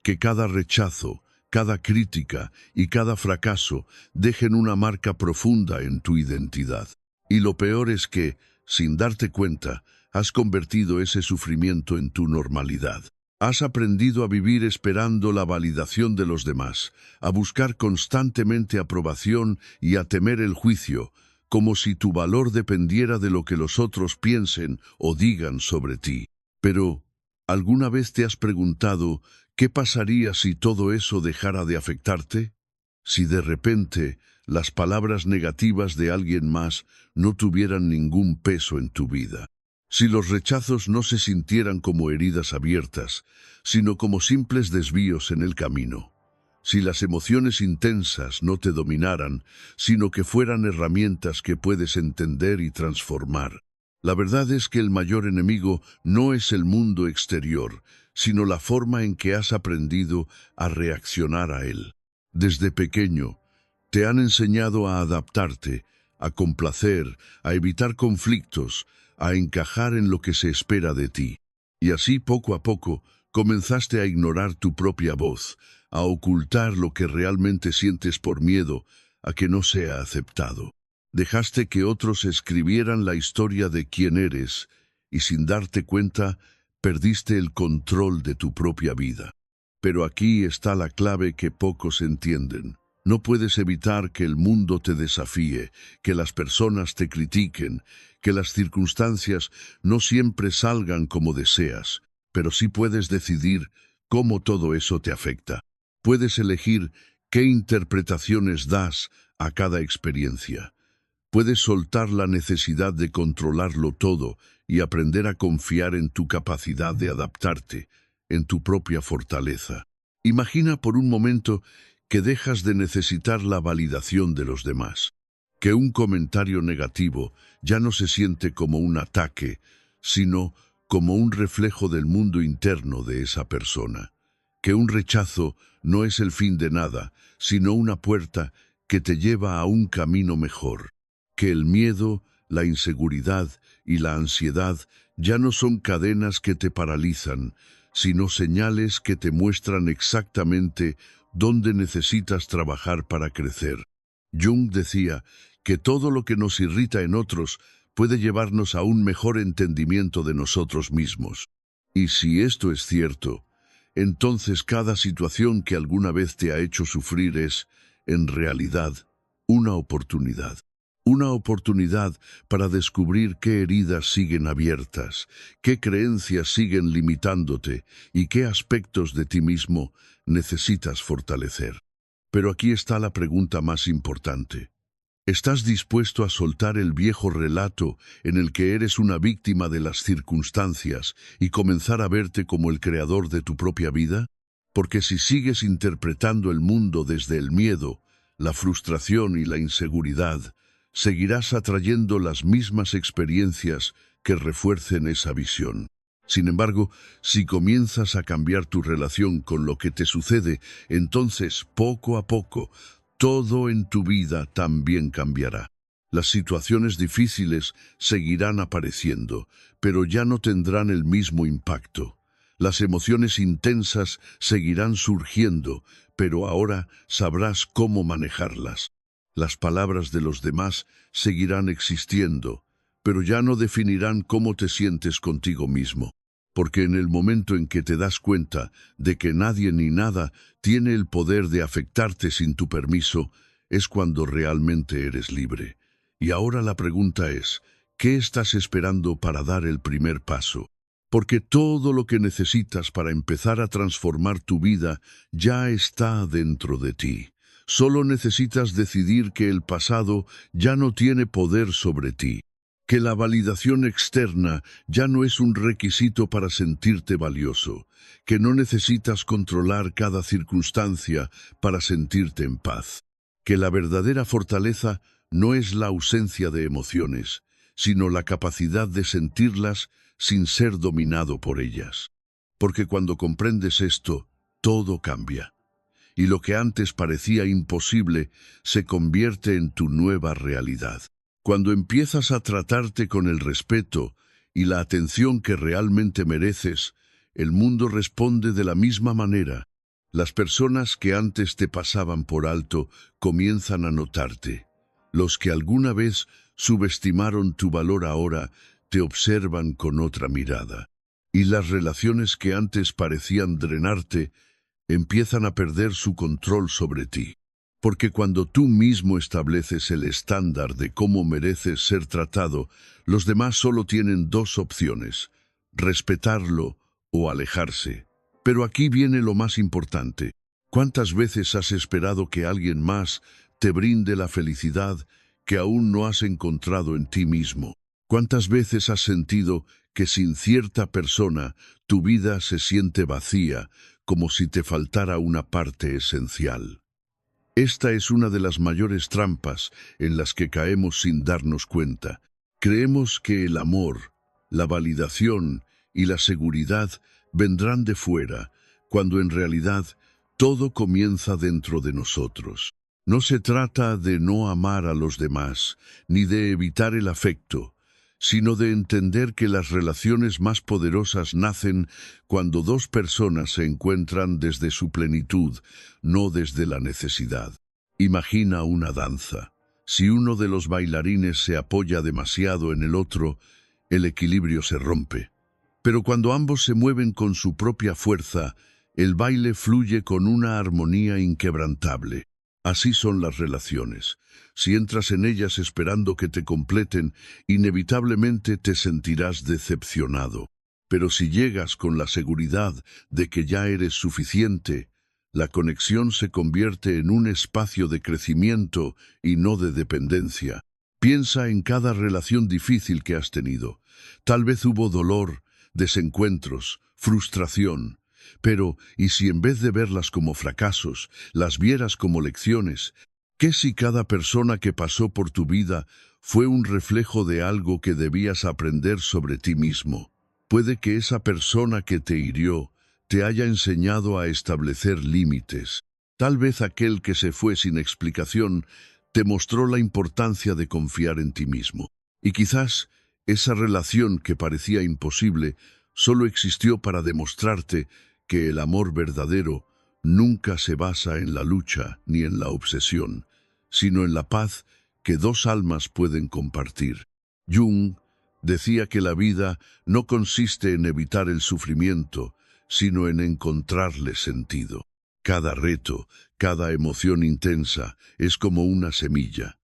que cada rechazo, cada crítica y cada fracaso dejen una marca profunda en tu identidad. Y lo peor es que, sin darte cuenta, has convertido ese sufrimiento en tu normalidad. Has aprendido a vivir esperando la validación de los demás, a buscar constantemente aprobación y a temer el juicio, como si tu valor dependiera de lo que los otros piensen o digan sobre ti. Pero, ¿alguna vez te has preguntado qué pasaría si todo eso dejara de afectarte? Si de repente las palabras negativas de alguien más no tuvieran ningún peso en tu vida. Si los rechazos no se sintieran como heridas abiertas, sino como simples desvíos en el camino. Si las emociones intensas no te dominaran, sino que fueran herramientas que puedes entender y transformar. La verdad es que el mayor enemigo no es el mundo exterior, sino la forma en que has aprendido a reaccionar a él. Desde pequeño, Te han enseñado a adaptarte, a complacer, a evitar conflictos, a encajar en lo que se espera de ti. Y así, poco a poco, comenzaste a ignorar tu propia voz, a ocultar lo que realmente sientes por miedo a que no sea aceptado. Dejaste que otros escribieran la historia de quién eres y sin darte cuenta, perdiste el control de tu propia vida. Pero aquí está la clave que pocos entienden. No puedes evitar que el mundo te desafíe, que las personas te critiquen, que las circunstancias no siempre salgan como deseas, pero sí puedes decidir cómo todo eso te afecta. Puedes elegir qué interpretaciones das a cada experiencia. Puedes soltar la necesidad de controlarlo todo y aprender a confiar en tu capacidad de adaptarte, en tu propia fortaleza. Imagina por un momento que dejas de necesitar la validación de los demás, que un comentario negativo ya no se siente como un ataque, sino como un reflejo del mundo interno de esa persona, que un rechazo no es el fin de nada, sino una puerta que te lleva a un camino mejor, que el miedo, la inseguridad y la ansiedad ya no son cadenas que te paralizan, sino señales que te muestran exactamente dónde necesitas trabajar para crecer. Jung decía que todo lo que nos irrita en otros puede llevarnos a un mejor entendimiento de nosotros mismos. Y si esto es cierto, entonces cada situación que alguna vez te ha hecho sufrir es, en realidad, una oportunidad. Una oportunidad para descubrir qué heridas siguen abiertas, qué creencias siguen limitándote y qué aspectos de ti mismo necesitas fortalecer. Pero aquí está la pregunta más importante. ¿Estás dispuesto a soltar el viejo relato en el que eres una víctima de las circunstancias y comenzar a verte como el creador de tu propia vida? Porque si sigues interpretando el mundo desde el miedo, la frustración y la inseguridad, seguirás atrayendo las mismas experiencias que refuercen esa visión. Sin embargo, si comienzas a cambiar tu relación con lo que te sucede, entonces, poco a poco, todo en tu vida también cambiará. Las situaciones difíciles seguirán apareciendo, pero ya no tendrán el mismo impacto. Las emociones intensas seguirán surgiendo, pero ahora sabrás cómo manejarlas. Las palabras de los demás seguirán existiendo, pero ya no definirán cómo te sientes contigo mismo. Porque en el momento en que te das cuenta de que nadie ni nada tiene el poder de afectarte sin tu permiso, es cuando realmente eres libre. Y ahora la pregunta es, ¿qué estás esperando para dar el primer paso? Porque todo lo que necesitas para empezar a transformar tu vida ya está dentro de ti. Solo necesitas decidir que el pasado ya no tiene poder sobre ti, que la validación externa ya no es un requisito para sentirte valioso, que no necesitas controlar cada circunstancia para sentirte en paz, que la verdadera fortaleza no es la ausencia de emociones, sino la capacidad de sentirlas sin ser dominado por ellas. Porque cuando comprendes esto, todo cambia. Y lo que antes parecía imposible se convierte en tu nueva realidad. Cuando empiezas a tratarte con el respeto y la atención que realmente mereces, el mundo responde de la misma manera. Las personas que antes te pasaban por alto comienzan a notarte. Los que alguna vez subestimaron tu valor ahora te observan con otra mirada. Y las relaciones que antes parecían drenarte empiezan a perder su control sobre ti. Porque cuando tú mismo estableces el estándar de cómo mereces ser tratado, los demás solo tienen dos opciones: respetarlo o alejarse. Pero aquí viene lo más importante. ¿Cuántas veces has esperado que alguien más te brinde la felicidad que aún no has encontrado en ti mismo? ¿Cuántas veces has sentido que sin cierta persona tu vida se siente vacía, como si te faltara una parte esencial? Esta es una de las mayores trampas en las que caemos sin darnos cuenta. Creemos que el amor, la validación y la seguridad vendrán de fuera, cuando en realidad todo comienza dentro de nosotros. No se trata de no amar a los demás, ni de evitar el afecto, sino de entender que las relaciones más poderosas nacen cuando dos personas se encuentran desde su plenitud, no desde la necesidad. Imagina una danza. Si uno de los bailarines se apoya demasiado en el otro, el equilibrio se rompe. Pero cuando ambos se mueven con su propia fuerza, el baile fluye con una armonía inquebrantable. Así son las relaciones. Si entras en ellas esperando que te completen, inevitablemente te sentirás decepcionado. Pero si llegas con la seguridad de que ya eres suficiente, la conexión se convierte en un espacio de crecimiento y no de dependencia. Piensa en cada relación difícil que has tenido. Tal vez hubo dolor, desencuentros, frustración. Pero, ¿y si en vez de verlas como fracasos, las vieras como lecciones? ¿Qué si cada persona que pasó por tu vida fue un reflejo de algo que debías aprender sobre ti mismo? Puede que esa persona que te hirió te haya enseñado a establecer límites. Tal vez aquel que se fue sin explicación te mostró la importancia de confiar en ti mismo. Y quizás esa relación que parecía imposible solo existió para demostrarte que el amor verdadero nunca se basa en la lucha ni en la obsesión, sino en la paz que dos almas pueden compartir. Jung decía que la vida no consiste en evitar el sufrimiento, sino en encontrarle sentido. Cada reto, cada emoción intensa es como una semilla.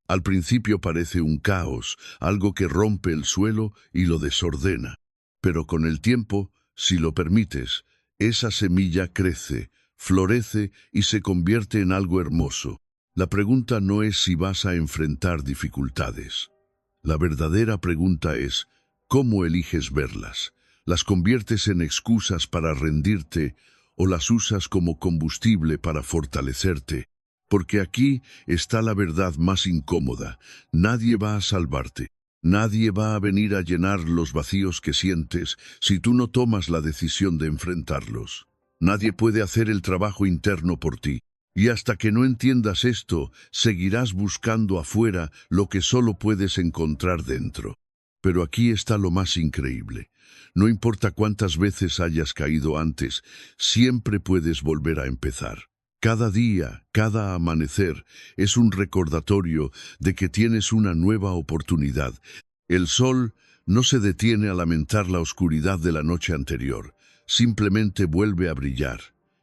Al principio parece un caos, algo que rompe el suelo y lo desordena. Pero con el tiempo, si lo permites, esa semilla crece, florece y se convierte en algo hermoso. La pregunta no es si vas a enfrentar dificultades. La verdadera pregunta es, ¿cómo eliges verlas? ¿Las conviertes en excusas para rendirte o las usas como combustible para fortalecerte? Porque aquí está la verdad más incómoda. Nadie va a salvarte. Nadie va a venir a llenar los vacíos que sientes si tú no tomas la decisión de enfrentarlos. Nadie puede hacer el trabajo interno por ti. Y hasta que no entiendas esto, seguirás buscando afuera lo que solo puedes encontrar dentro. Pero aquí está lo más increíble. No importa cuántas veces hayas caído antes, siempre puedes volver a empezar. Cada día, cada amanecer, es un recordatorio de que tienes una nueva oportunidad. El sol no se detiene a lamentar la oscuridad de la noche anterior, simplemente vuelve a brillar.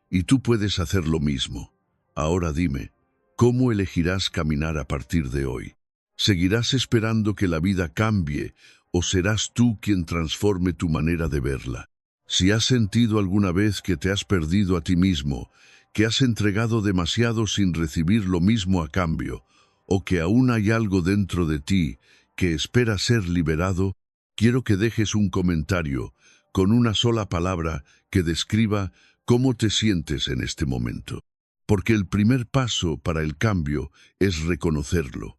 Y tú puedes hacer lo mismo. Ahora dime, ¿cómo elegirás caminar a partir de hoy? ¿Seguirás esperando que la vida cambie o serás tú quien transforme tu manera de verla? Si has sentido alguna vez que te has perdido a ti mismo, que has entregado demasiado sin recibir lo mismo a cambio, o que aún hay algo dentro de ti que espera ser liberado, quiero que dejes un comentario con una sola palabra que describa cómo te sientes en este momento. Porque el primer paso para el cambio es reconocerlo.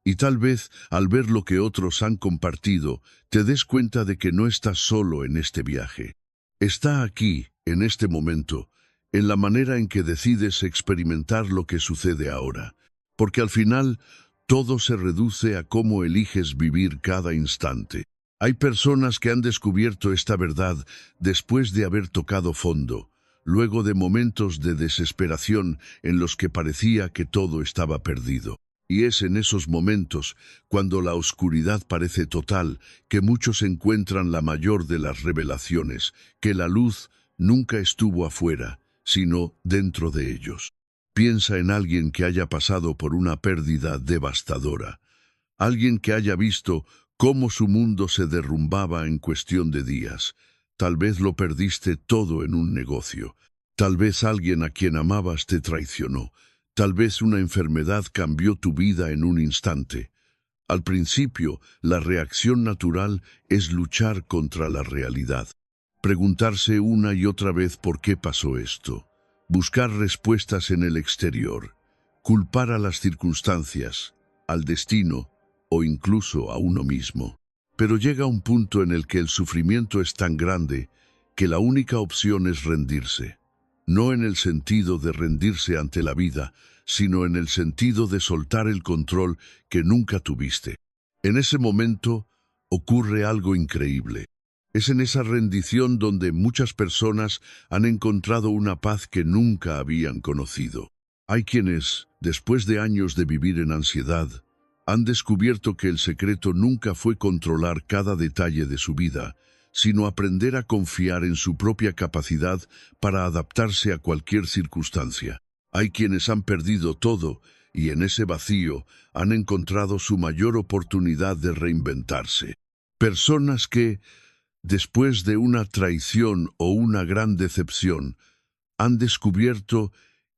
Y tal vez, al ver lo que otros han compartido, te des cuenta de que no estás solo en este viaje. Está aquí, en este momento, en la manera en que decides experimentar lo que sucede ahora. Porque al final, todo se reduce a cómo eliges vivir cada instante. Hay personas que han descubierto esta verdad después de haber tocado fondo, luego de momentos de desesperación en los que parecía que todo estaba perdido. Y es en esos momentos, cuando la oscuridad parece total, que muchos encuentran la mayor de las revelaciones, que la luz nunca estuvo afuera, sino dentro de ellos. Piensa en alguien que haya pasado por una pérdida devastadora, alguien que haya visto cómo su mundo se derrumbaba en cuestión de días. Tal vez lo perdiste todo en un negocio. Tal vez alguien a quien amabas te traicionó. Tal vez una enfermedad cambió tu vida en un instante. Al principio, la reacción natural es luchar contra la realidad. Preguntarse una y otra vez por qué pasó esto. Buscar respuestas en el exterior. Culpar a las circunstancias, al destino o incluso a uno mismo. Pero llega un punto en el que el sufrimiento es tan grande que la única opción es rendirse. no en el sentido de rendirse ante la vida, sino en el sentido de soltar el control que nunca tuviste. En ese momento ocurre algo increíble. Es en esa rendición donde muchas personas han encontrado una paz que nunca habían conocido. Hay quienes, después de años de vivir en ansiedad, han descubierto que el secreto nunca fue controlar cada detalle de su vida, sino aprender a confiar en su propia capacidad para adaptarse a cualquier circunstancia. Hay quienes han perdido todo y en ese vacío han encontrado su mayor oportunidad de reinventarse. Personas que, después de una traición o una gran decepción, han descubierto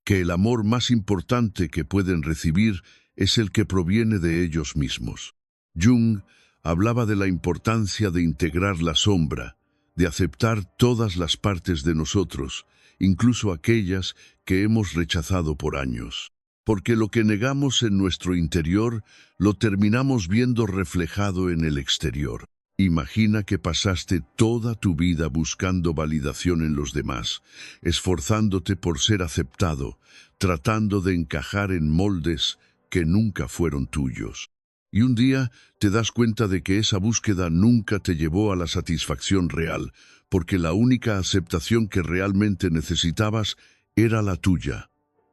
que el amor más importante que pueden recibir es el que proviene de ellos mismos. Jung hablaba de la importancia de integrar la sombra, de aceptar todas las partes de nosotros, incluso aquellas que hemos rechazado por años. Porque lo que negamos en nuestro interior lo terminamos viendo reflejado en el exterior. Imagina que pasaste toda tu vida buscando validación en los demás, esforzándote por ser aceptado, tratando de encajar en moldes que nunca fueron tuyos. Y un día te das cuenta de que esa búsqueda nunca te llevó a la satisfacción real, porque la única aceptación que realmente necesitabas era la tuya.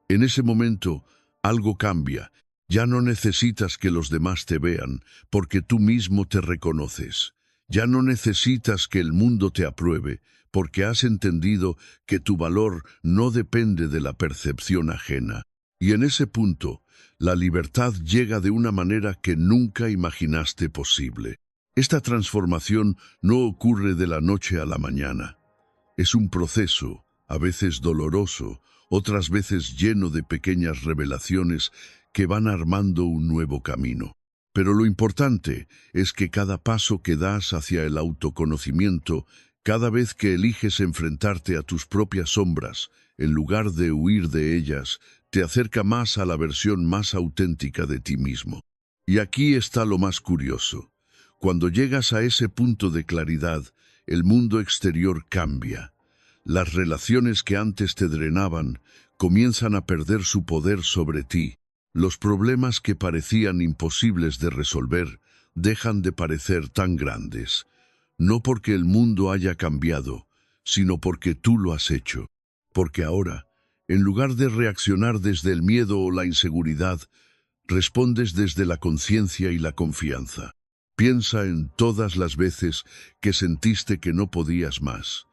En ese momento, algo cambia. Ya no necesitas que los demás te vean, porque tú mismo te reconoces. Ya no necesitas que el mundo te apruebe, porque has entendido que tu valor no depende de la percepción ajena. Y en ese punto, la libertad llega de una manera que nunca imaginaste posible. Esta transformación no ocurre de la noche a la mañana. Es un proceso, a veces doloroso, otras veces lleno de pequeñas revelaciones que van armando un nuevo camino. Pero lo importante es que cada paso que das hacia el autoconocimiento, cada vez que eliges enfrentarte a tus propias sombras, en lugar de huir de ellas, te acerca más a la versión más auténtica de ti mismo. Y aquí está lo más curioso. Cuando llegas a ese punto de claridad, el mundo exterior cambia. Las relaciones que antes te drenaban comienzan a perder su poder sobre ti. Los problemas que parecían imposibles de resolver dejan de parecer tan grandes. No porque el mundo haya cambiado, sino porque tú lo has hecho. Porque ahora, en lugar de reaccionar desde el miedo o la inseguridad, respondes desde la conciencia y la confianza. Piensa en todas las veces que sentiste que no podías más,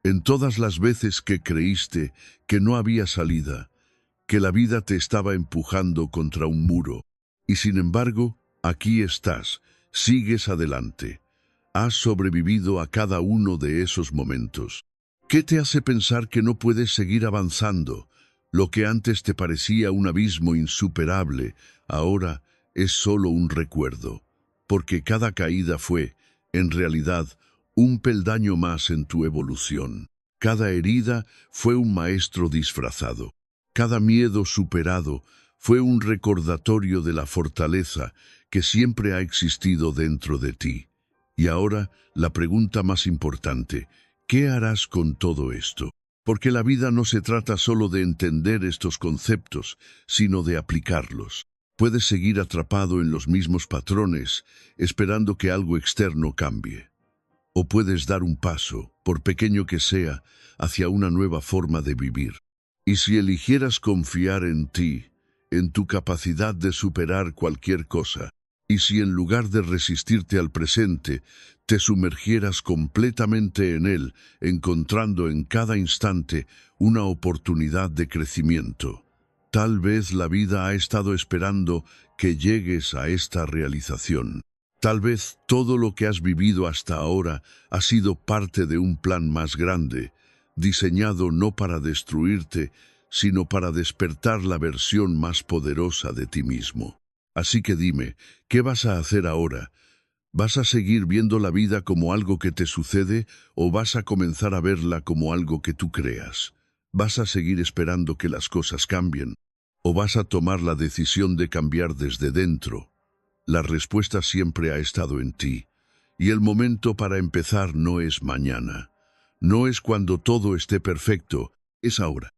en todas las veces que creíste que no había salida, que la vida te estaba empujando contra un muro. Y sin embargo, aquí estás, sigues adelante. Has sobrevivido a cada uno de esos momentos. ¿Qué te hace pensar que no puedes seguir avanzando? Lo que antes te parecía un abismo insuperable, ahora es solo un recuerdo. Porque cada caída fue, en realidad, un peldaño más en tu evolución. Cada herida fue un maestro disfrazado. Cada miedo superado fue un recordatorio de la fortaleza que siempre ha existido dentro de ti. Y ahora, la pregunta más importante: ¿qué harás con todo esto? Porque la vida no se trata solo de entender estos conceptos, sino de aplicarlos. Puedes seguir atrapado en los mismos patrones, esperando que algo externo cambie. O puedes dar un paso, por pequeño que sea, hacia una nueva forma de vivir. Y si eligieras confiar en ti, en tu capacidad de superar cualquier cosa, y si en lugar de resistirte al presente, te sumergieras completamente en él, encontrando en cada instante una oportunidad de crecimiento. Tal vez la vida ha estado esperando que llegues a esta realización. Tal vez todo lo que has vivido hasta ahora ha sido parte de un plan más grande, diseñado no para destruirte, sino para despertar la versión más poderosa de ti mismo. Así que dime, ¿qué vas a hacer ahora? ¿Vas a seguir viendo la vida como algo que te sucede o vas a comenzar a verla como algo que tú creas? ¿Vas a seguir esperando que las cosas cambien o vas a tomar la decisión de cambiar desde dentro? La respuesta siempre ha estado en ti, y el momento para empezar no es mañana. No es cuando todo esté perfecto, Es ahora.